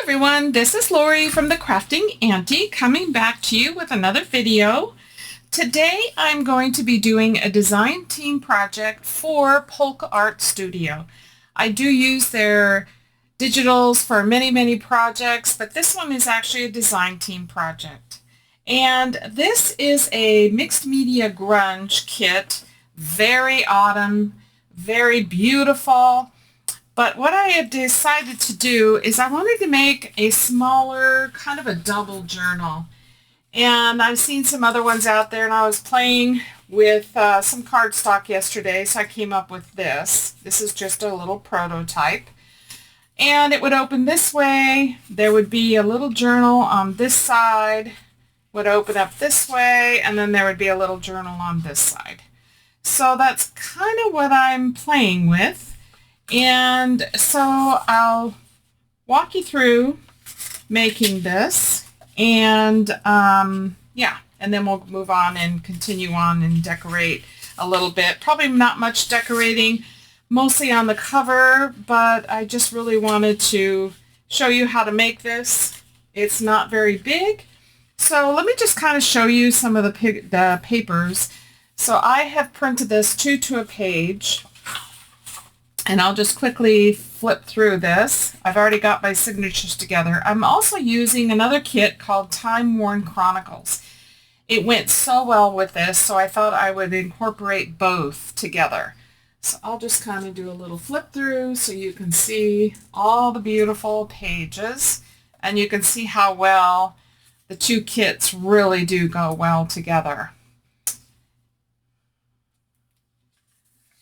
everyone, this is Lori from the Crafting Auntie coming back to you with another video. Today I'm going to be doing a design team project for Polka Art Studio. I do use their digitals for many projects, but this one is actually a design team project. And this is a mixed media grunge kit, very autumn, very beautiful. But what I had decided to do is I wanted to make a smaller, kind of a double journal. And I've seen some other ones out there, and I was playing with some cardstock yesterday, so I came up with this. This is just a little prototype. And it would open this way. There would be a little journal on this side, would open up this way, and then there would be a little journal on this side. So that's kind of what I'm playing with. And so I'll walk you through making this, and yeah, and then we'll move on and continue on and decorate a little bit. Probably not much decorating, mostly on the cover, but I just really wanted to show you how to make this. It's not very big, so let me just kind of show you some of the papers. So I have printed this 2 to a page. And I'll just quickly flip through this. I've already got my signatures together. I'm also using another kit called Time Worn Chronicles. It went so well with this, so I thought I would incorporate both together. So I'll just kind of do a little flip through so you can see all the beautiful pages, and you can see how well the two kits really do go well together.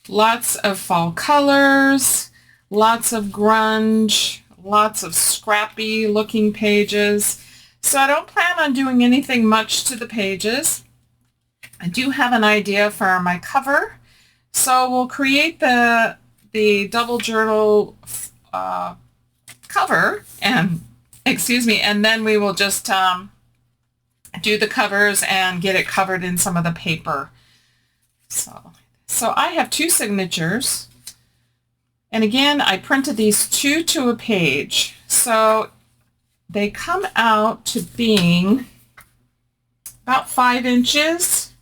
Lots of fall colors, lots of grunge, lots of scrappy looking pages. So I don't plan on doing anything much to the pages. I do have an idea for my cover. So we'll create the double journal cover, and and then we will just do the covers and get it covered in some of the paper. So I have 2 signatures, and again I printed these 2 to a page, so they come out to being about 5 inches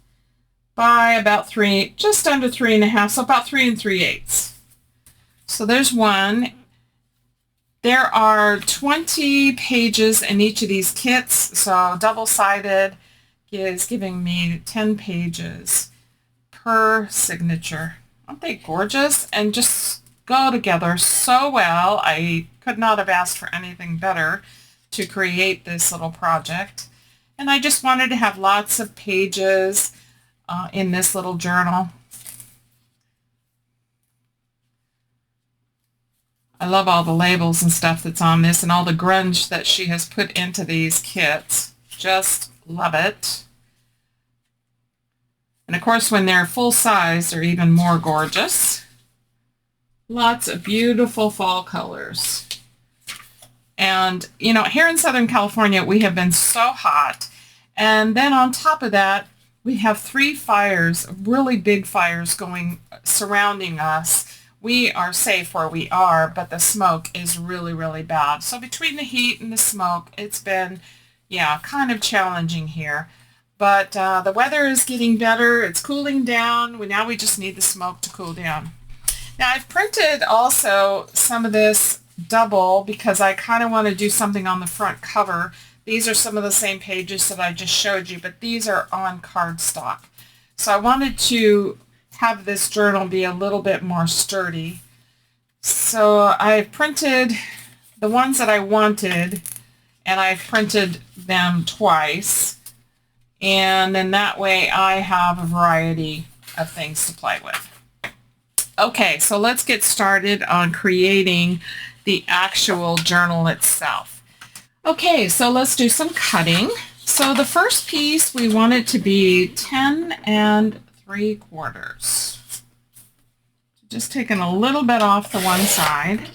by about 3, just under 3.5, so about 3 3/8. So there's one. There are 20 pages in each of these kits, so double-sided is giving me 10 pages per signature. Aren't they gorgeous and just go together so well? I could not have asked for anything better to create this little project. And I just wanted to have lots of pages in this little journal. I love all the labels and stuff that's on this and all the grunge that she has put into these kits. Just love it. And of course, when they're full size, they're even more gorgeous. Lots of beautiful fall colors. And, you know, here in Southern California, we have been so hot. And then on top of that, we have 3 fires, really big fires surrounding us. We are safe where we are, but the smoke is really bad. So between the heat and the smoke, it's been, yeah, kind of challenging here. But the weather is getting better. It's cooling down. Now we just need the smoke to cool down. Now I've printed also some of this double because I kind of want to do something on the front cover. These are some of the same pages that I just showed you, but these are on cardstock. So I wanted to have this journal be a little bit more sturdy. So I've printed the ones that I wanted, and I've printed them twice. And then that way I have a variety of things to play with. Okay, so let's get started on creating the actual journal itself. Okay, so let's do some cutting. So the first piece, we want it to be 10 3/4. Just taking a little bit off the one side.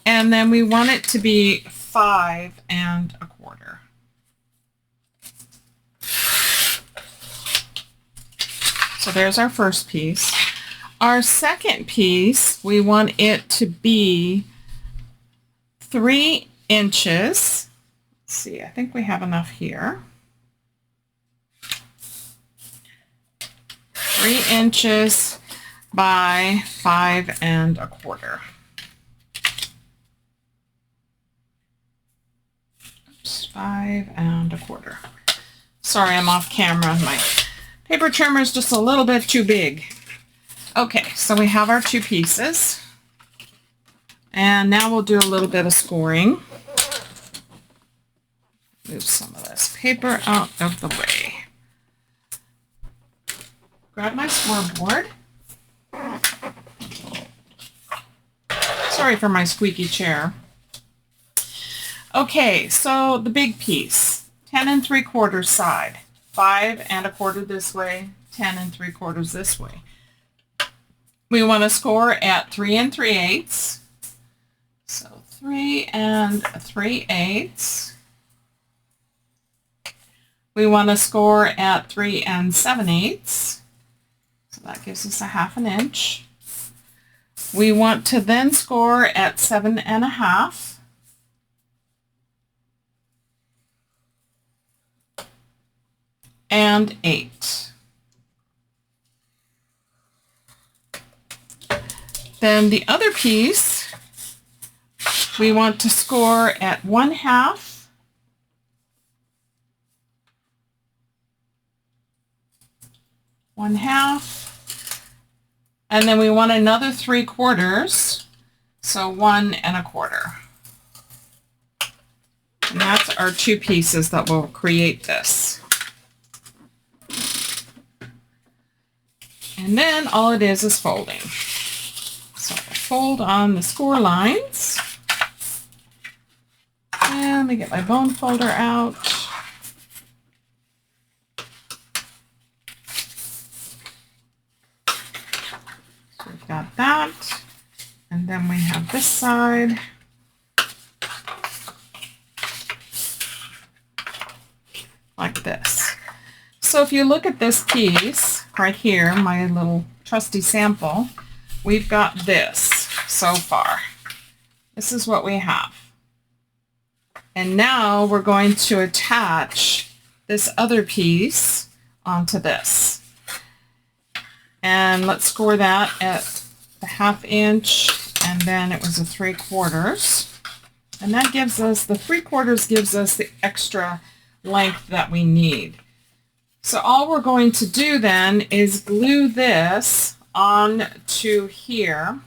And then we want it to be 5 1/4. So there's our first piece. Our second piece, we want it to be 3 inches. Let's see, I think we have enough here. 3 inches by 5 1/4. Oops, 5 1/4. Sorry, I'm off camera. My paper trimmer is just a little bit too big. Okay, so we have our 2 pieces. And now we'll do a little bit of scoring. Move some of this paper out of the way. Grab my scoreboard. Sorry for my squeaky chair. Okay, so the big piece, 10 3/4 side, 5 1/4 this way, 10 3/4 this way. We want to score at 3 3/8. So 3 3/8. We want to score at 3 7/8. So that gives us a 1/2 inch. We want to then score at 7 1/2. And 8. Then the other piece, we want to score at 1/2, and then we want another 3/4, so 1 1/4. And that's our 2 pieces that will create this. And then all it is folding. So I'll fold on the score lines. And let me get my bone folder out. So we've got that. And then we have this side. Like this. So if you look at this piece right here, my little trusty sample, we've got this so far. This is what we have. And now we're going to attach this other piece onto this. And let's score that at the 1/2 inch, and then it was a 3/4. And that gives us, the 3/4 gives us the extra length that we need. So all we're going to do then is glue this on to here,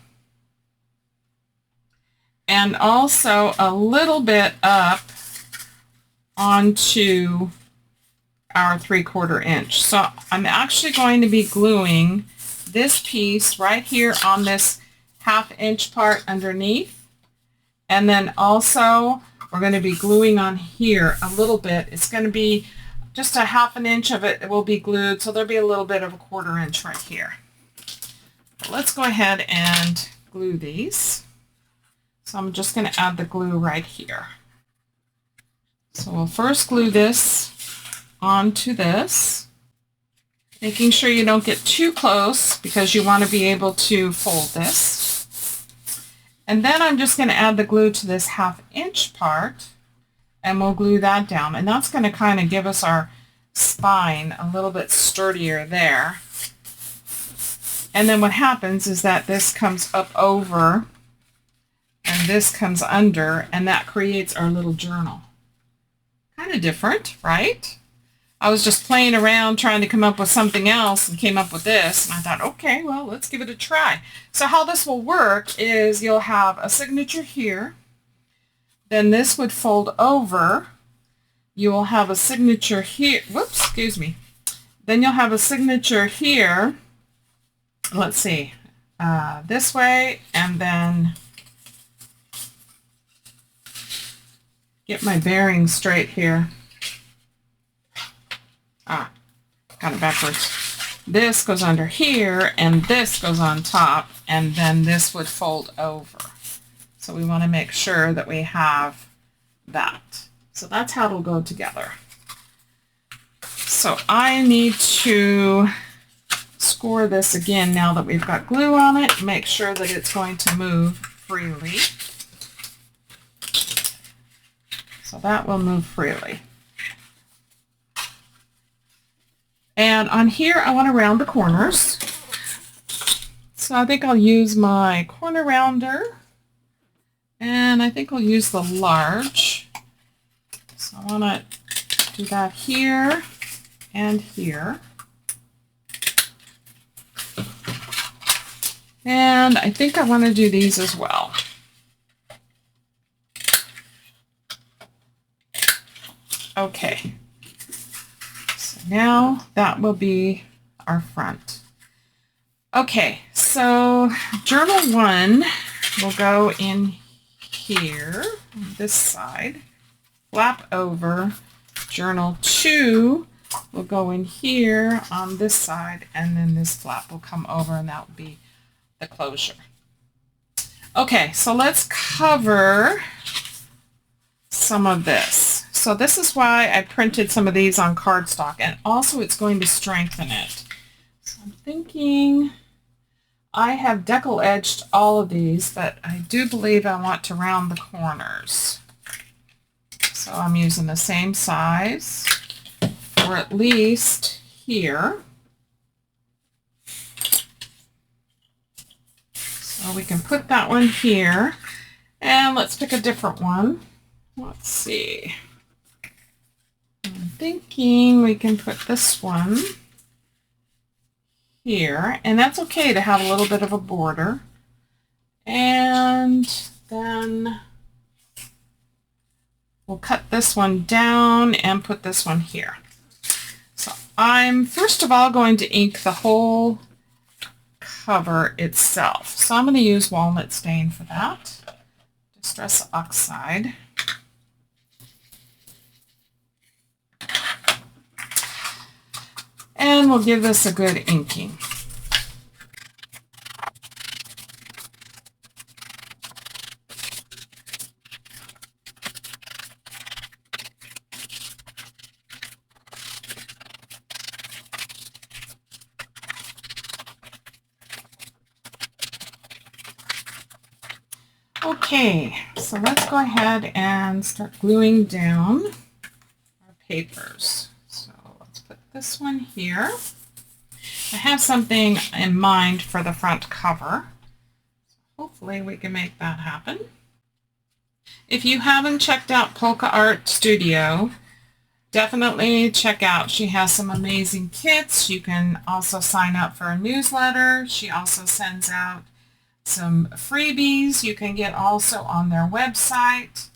and also a little bit up onto our 3/4 inch. So I'm actually going to be gluing this piece right here on this 1/2 inch part underneath, and then also we're going to be gluing on here a little bit. It's going to be just a 1/2 inch of it will be glued, so there'll be a little bit of a 1/4 inch right here. Let's go ahead and glue these. So I'm just going to add the glue right here. So we'll first glue this onto this, making sure you don't get too close because you want to be able to fold this. And then I'm just going to add the glue to this 1/2 inch part, and we'll glue that down. And that's going to kind of give us our spine a little bit sturdier there. And then what happens is that this comes up over and this comes under, and that creates our little journal. Kind of different, right? I was just playing around trying to come up with something else and came up with this, and I thought, okay, well, let's give it a try. So how this will work is you'll have a signature here, then this would fold over, you will have a signature here, whoops, excuse me, then you'll have a signature here, let's see, this way, and then get my bearings straight here. Got it backwards. This goes under here, and this goes on top, and then this would fold over. So we want to make sure that we have that. So that's how it'll go together. So I need to score this again now that we've got glue on it, make sure that it's going to move freely. So that will move freely. And on here, I want to round the corners. So I think I'll use my corner rounder. And I think I'll use the large. So I want to do that here and here. And I think I want to do these as well. Okay. So now that will be our front. Okay, so journal 1 will go in here on this side, flap over. Journal 2 will go in here on this side, and then this flap will come over, and that will be the closure. Okay, so let's cover some of this. So this is why I printed some of these on cardstock, and also it's going to strengthen it. So I'm thinking I have decal edged all of these, but I do believe I want to round the corners. So I'm using the same size, or at least here. So we can put that one here, and let's pick a different one. Let's see. I'm thinking we can put this one here, and that's okay to have a little bit of a border. And then we'll cut this one down and put this one here. So I'm first of all going to ink the whole cover itself. So I'm going to use walnut stain for that. Distress oxide. And we'll give this a good inking. Okay, so let's go ahead and start gluing down our papers. So let's put this one here. I have something in mind for the front cover. Hopefully we can make that happen. If you haven't checked out Polka Art Studio, definitely check out. She has some amazing kits. You can also sign up for a newsletter. She also sends out some freebies you can get also on their website,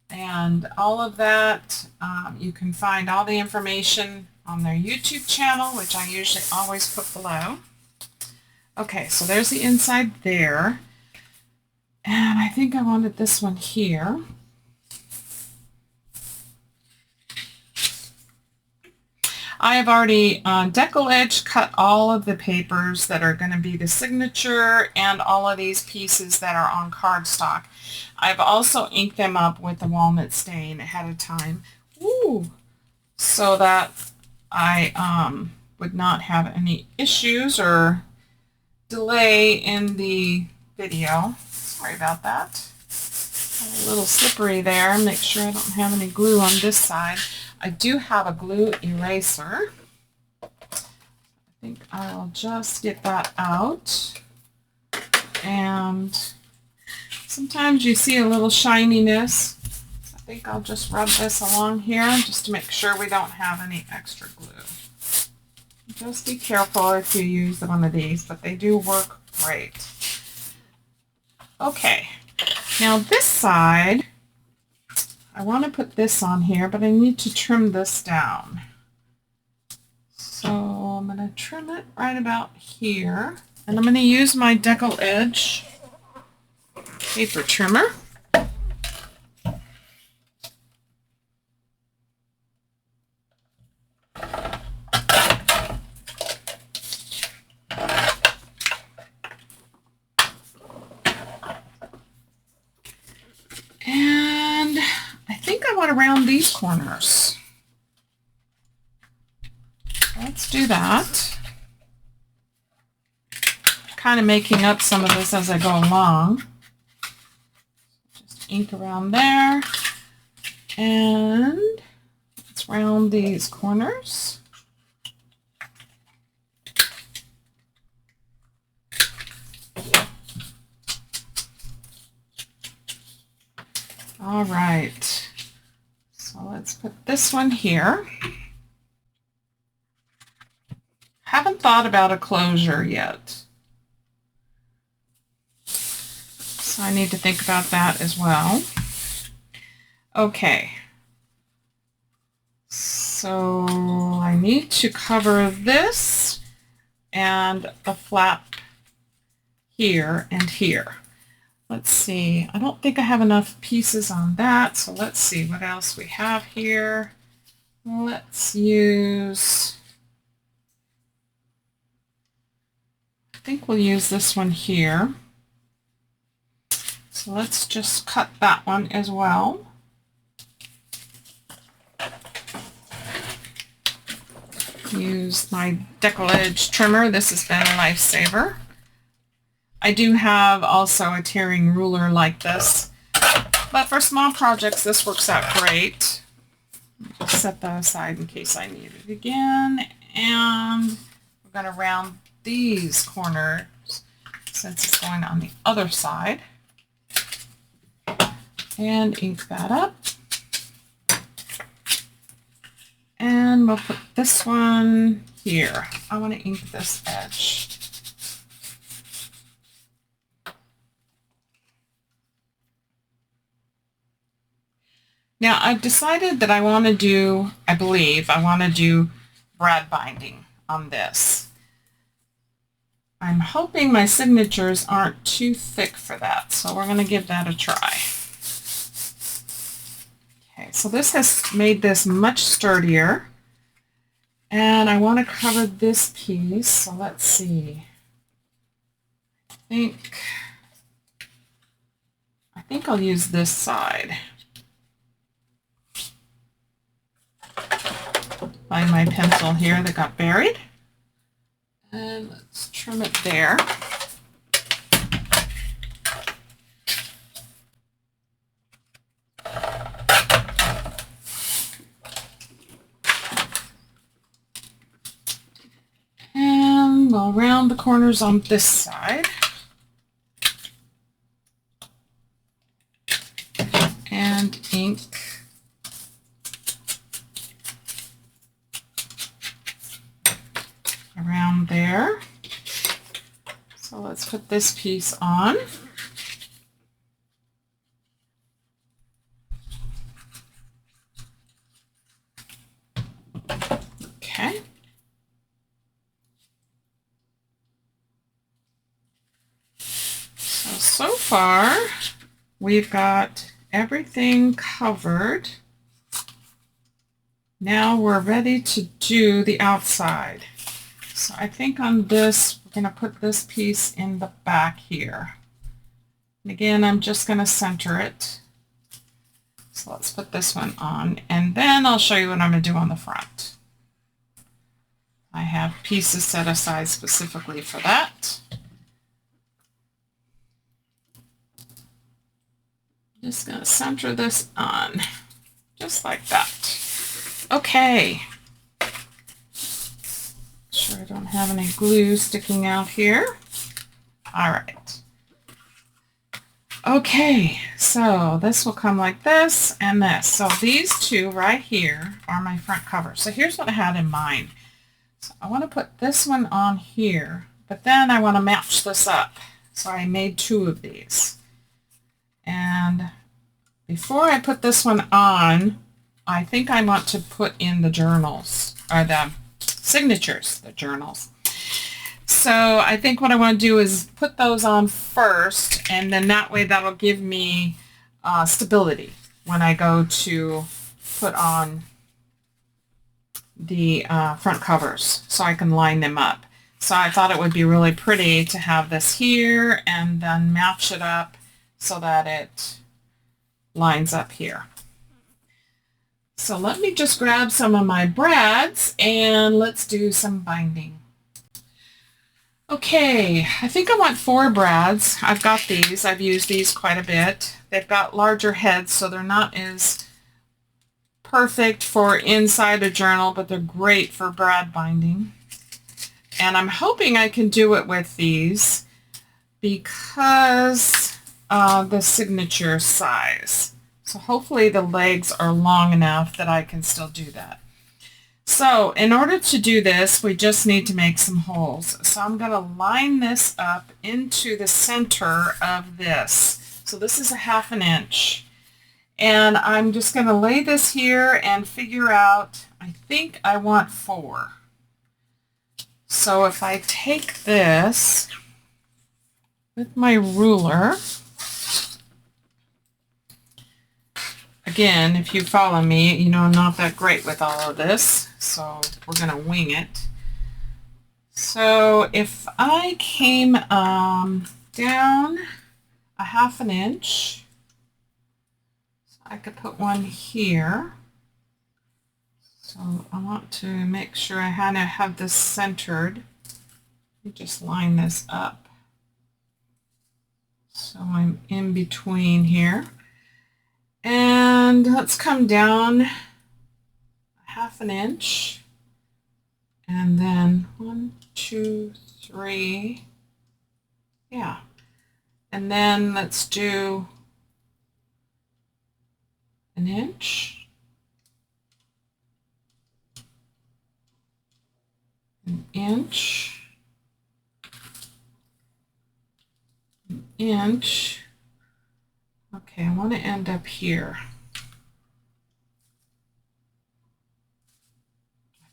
and all of that. You can find all the information on their YouTube channel, which I usually always put below. Okay, so there's the inside there, and I think I wanted this one here. I have already decal edge cut all of the papers that are going to be the signature and all of these pieces that are on cardstock. I've also inked them up with the walnut stain ahead of time, so that I would not have any issues or delay in the video. Sorry about that. A little slippery there. Make sure I don't have any glue on this side. I do have a glue eraser. I think I'll just get that out. And sometimes you see a little shininess. I think I'll just rub this along here just to make sure we don't have any extra glue. Just be careful if you use one of these, but they do work great. Okay, now this side, I want to put this on here, but I need to trim this down. So I'm going to trim it right about here. And I'm going to use my decal edge paper trimmer. And I think I want to round these corners. Let's do that. Kind of making up some of this as I go along. Just ink around there. around these corners. All right, so let's put this one here. Haven't thought about a closure yet, so I need to think about that as well. Okay, so I need to cover this and a flap here and here. Let's see, I don't think I have enough pieces on that, so let's see what else we have here. Let's use, I think we'll use this one here. So let's just cut that one as well. Use my decollage trimmer. This has been a lifesaver. I do have also a tearing ruler like this, but for small projects this works out great. Just set that aside in case I need it again, and we're going to round these corners since it's going on the other side, and ink that up. And we'll put this one here. I want to ink this edge. Now I've decided that I want to do, I believe I want to do brad binding on this. I'm hoping my signatures aren't too thick for that, so we're going to give that a try. Okay, so this has made this much sturdier, and I want to cover this piece, so let's see. I think I'll use this side. Find my pencil here that got buried, and let's trim it there. And we'll round the corners on this side. And ink around there. So let's put this piece on. Okay. So far we've got everything covered. Now we're ready to do the outside. So I think on this, we're going to put this piece in the back here. And again, I'm just going to center it. So let's put this one on, and then I'll show you what I'm going to do on the front. I have pieces set aside specifically for that. Just going to center this on, just like that. Okay. Sure I don't have any glue sticking out here. All right. Okay, so this will come like this and this. So these two right here are my front covers. So here's what I had in mind. So I want to put this one on here, but then I want to match this up. So I made two of these. And before I put this one on, I think I want to put in the journals, or the signatures, the journals. So I think what I want to do is put those on first, and then that way that'll give me stability when I go to put on the front covers, so I can line them up. So I thought it would be really pretty to have this here and then match it up so that it lines up here. So let me just grab some of my brads and let's do some binding. Okay, I think I want 4 brads. I've got these. I've used these quite a bit. They've got larger heads, so they're not as perfect for inside a journal, but they're great for brad binding. And I'm hoping I can do it with these because the signature size. So hopefully the legs are long enough that I can still do that. So in order to do this, we just need to make some holes. So I'm going to line this up into the center of this. So this is a 1/2 inch. And I'm just going to lay this here and figure out, I think I want 4. So if I take this with my ruler, again, if you follow me, you know I'm not that great with all of this, so we're going to wing it. So if I came down a 1/2 inch, so I could put one here. So I want to make sure I have this centered. Let me just line this up. So I'm in between here. And let's come down a 1/2 inch. And then 1, 2, 3. Yeah. And then let's do an inch. An inch, an inch. Okay, I want to end up here.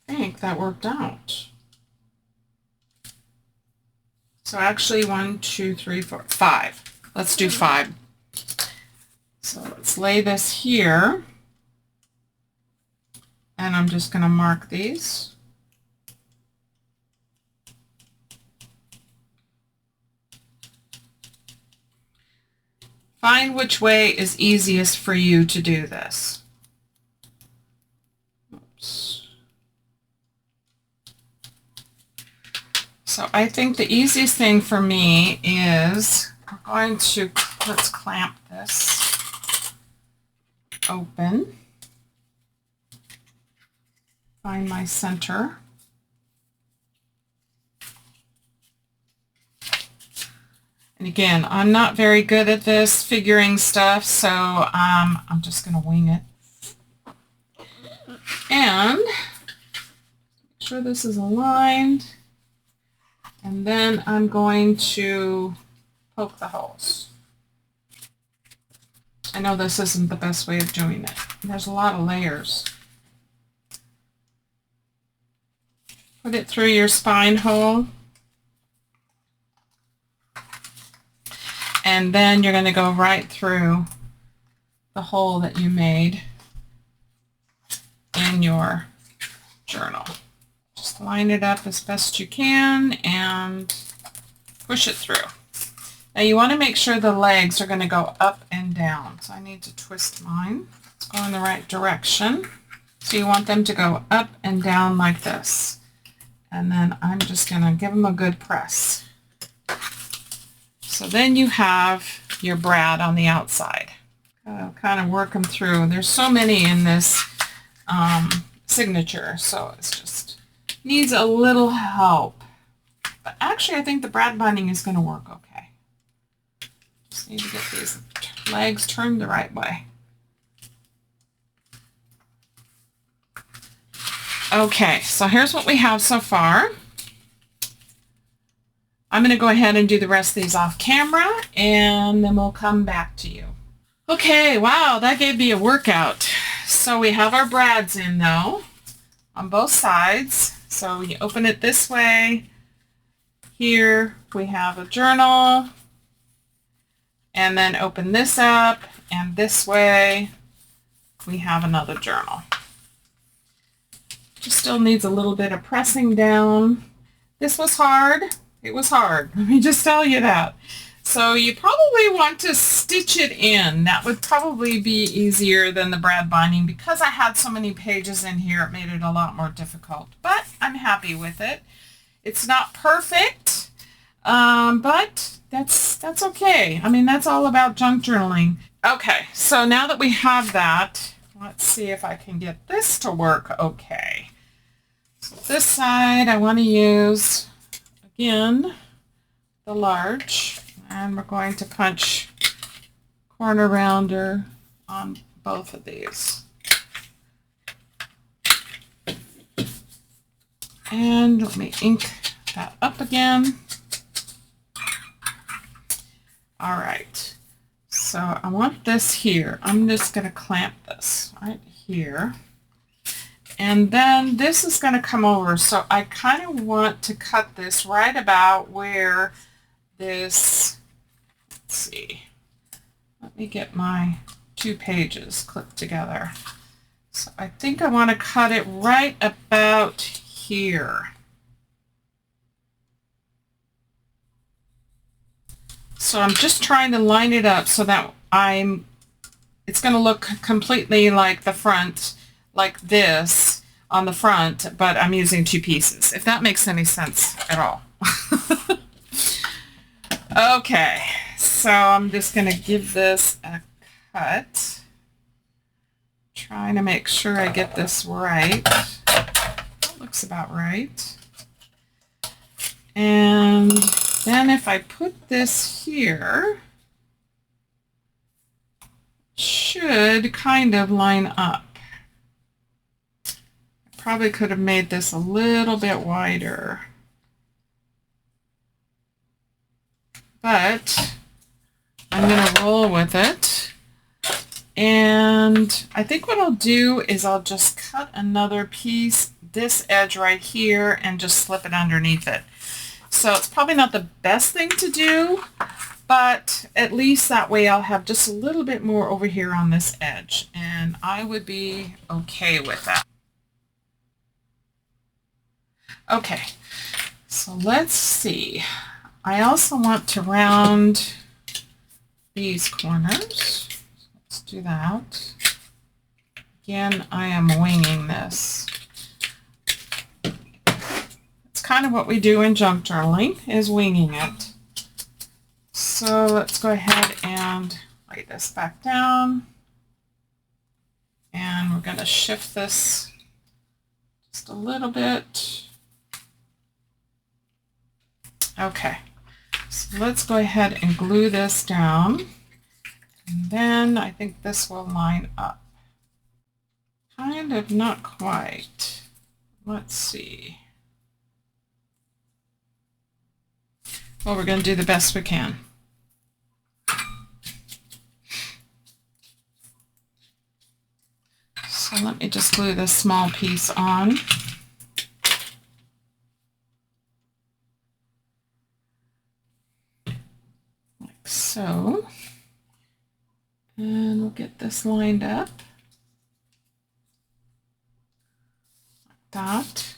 I think that worked out. So actually 1, 2, 3, 4, 5. Let's do 5. So let's lay this here. And I'm just going to mark these. Find which way is easiest for you to do this. Oops. So I think the easiest thing for me is we're going to, let's clamp this open. Find my center. And again, I'm not very good at this figuring stuff, so I'm just going to wing it. And make sure this is aligned. And then I'm going to poke the holes. I know this isn't the best way of doing it. There's a lot of layers. Put it through your spine hole. And then you're going to go right through the hole that you made in your journal. Just line it up as best you can and push it through. Now you want to make sure the legs are going to go up and down. So I need to twist mine. Let's go in the right direction. So you want them to go up and down like this. And then I'm just going to give them a good press. So then you have your brad on the outside. Kind of work them through. There's so many in this signature, so it's just needs a little help. But actually, I think the brad binding is going to work okay. Just need to get these legs turned the right way. Okay, so here's what we have so far. I'm going to go ahead and do the rest of these off camera, and then we'll come back to you. Okay, wow, that gave me a workout. So we have our brads in, though, on both sides. So you open it this way. Here we have a journal, and then open this up, and this way we have another journal. Just still needs a little bit of pressing down. This was hard. It was hard. Let me just tell you that. So you probably want to stitch it in. That would probably be easier than the brad binding. Because I had so many pages in here, it made it a lot more difficult. But I'm happy with it. It's not perfect, but that's okay. I mean, that's all about junk journaling. Okay, so now that we have that, Let's see if I can get this to work okay. So this side I want to use, again, the large, and we're going to punch corner rounder on both of these. And let me ink that up again. All right, so I want this here. I'm just going to clamp this right here. And then this is going to come over. So I kind of want to cut this right about where this, let's see, let me get my 2 pages clipped together. So I think I want to cut it right about here. So I'm just trying to line it up so that it's going to look completely like the front, like this on the front, but I'm using 2 pieces, if that makes any sense at all. Okay, so I'm just going to give this a cut. Trying to make sure I get this right. That looks about right. And then if I put this here, it should kind of line up. I probably could have made this a little bit wider. But I'm going to roll with it. And I think what I'll do is I'll just cut another piece, this edge right here, and just slip it underneath it. So it's probably not the best thing to do, but at least that way I'll have just a little bit more over here on this edge, and I would be okay with that. Okay, so let's see. I also want to round these corners. Let's do that. Again, I am winging this. It's kind of what we do in junk journaling, is winging it. So let's go ahead and lay this back down. And we're going to shift this just a little bit. Okay, so let's go ahead and glue this down. And then I think this will line up. Kind of, not quite. Let's see. Well, we're going to do the best we can. So let me just glue this small piece on. Like so. And we'll get this lined up. Like that.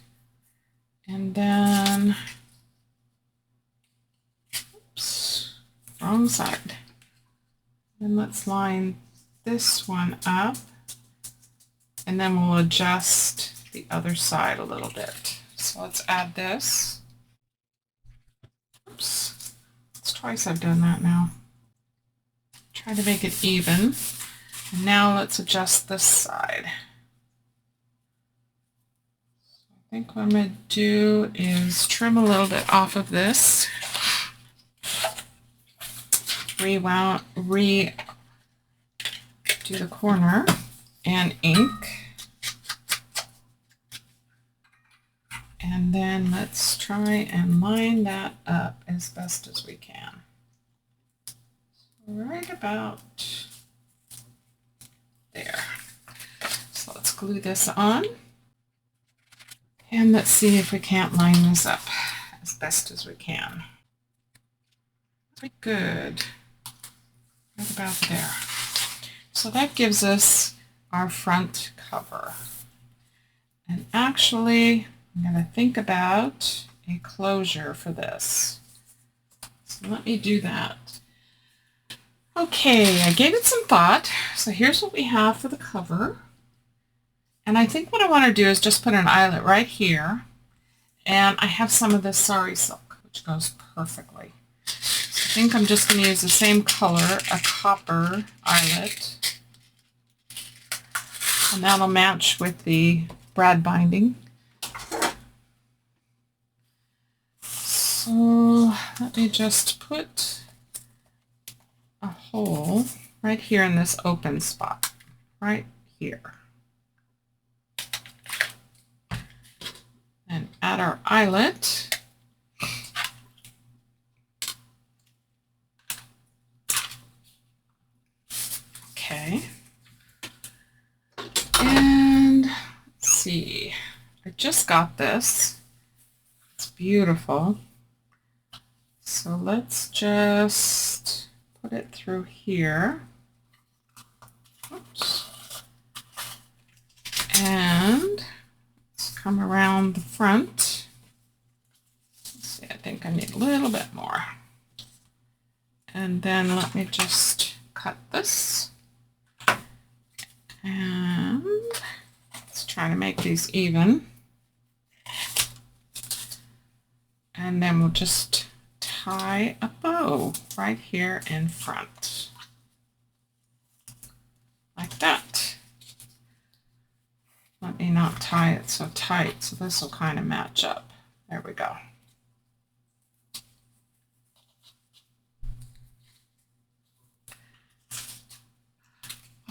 And then, oops, wrong side. And let's line this one up. And then we'll adjust the other side a little bit. So let's add this. Oops, it's twice I've done that now. Try to make it even. And now let's adjust this side. So I think what I'm going to do is trim a little bit off of this. Redo the corner and ink. And then let's try and line that up as best as we can. Right about there. So let's glue this on. And let's see if we can't line this up as best as we can. Very good. Right about there. So that gives us our front cover. And actually, I'm going to think about a closure for this. So let me do that. Okay, I gave it some thought. So here's what we have for the cover. And I think what I want to do is just put an eyelet right here. And I have some of this Sari Silk, which goes perfectly. So I think I'm just going to use the same color, a copper eyelet. And that'll match with the brad binding. So let me just put a hole right here in this open spot, right here. And add our eyelet. Okay. And let's see, I just got this. It's beautiful. So let's just put it through here. Oops. And let's come around the front. Let's see, I think I need a little bit more. And then let me just cut this. And let's try to make these even. And then we'll just tie a bow right here in front. Like that. Let me not tie it so tight, so this will kind of match up. There we go.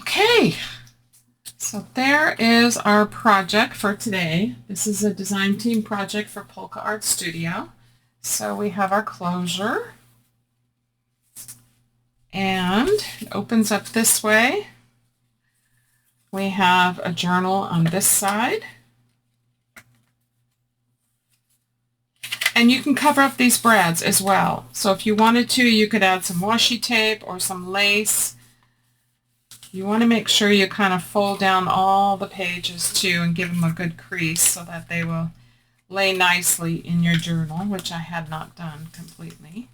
Okay. So there is our project for today. This is a design team project for Polka Art Studio. So we have our closure, and it opens up this way. We have a journal on this side. And you can cover up these brads as well. So if you wanted to, you could add some washi tape or some lace. You want to make sure you kind of fold down all the pages too and give them a good crease so that they will lay nicely in your journal, which I had not done completely.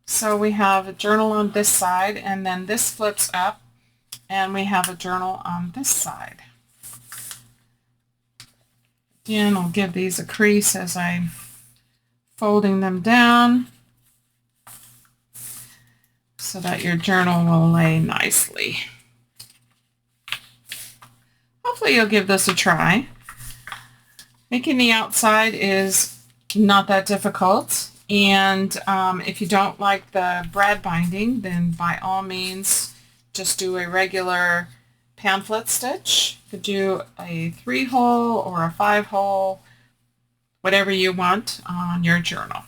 So we have a journal on this side, and then this flips up and we have a journal on this side. Again, I'll give these a crease as I'm folding them down so that your journal will lay nicely. Hopefully you'll give this a try. Making the outside is not that difficult, and if you don't like the brad binding, then by all means just do a regular pamphlet stitch. You could do a 3-hole or a 5-hole, whatever you want on your journal.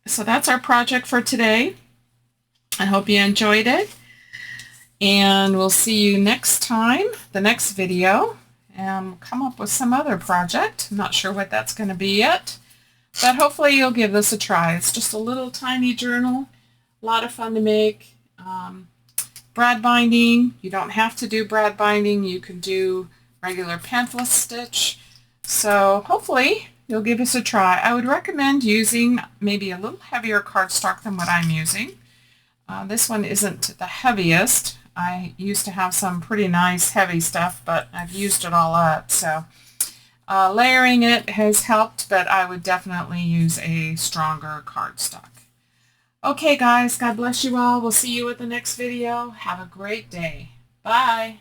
So that's our project for today. I hope you enjoyed it. And we'll see you next time, the next video, and come up with some other project. I'm not sure what that's going to be yet, but hopefully you'll give this a try. It's just a little tiny journal, a lot of fun to make. Brad binding, you don't have to do brad binding. You can do regular pamphlet stitch. So hopefully you'll give us a try. I would recommend using maybe a little heavier cardstock than what I'm using. This one isn't the heaviest. I used to have some pretty nice heavy stuff, but I've used it all up. So layering it has helped, but I would definitely use a stronger cardstock. Okay guys, God bless you all. We'll see you at the next video. Have a great day. Bye.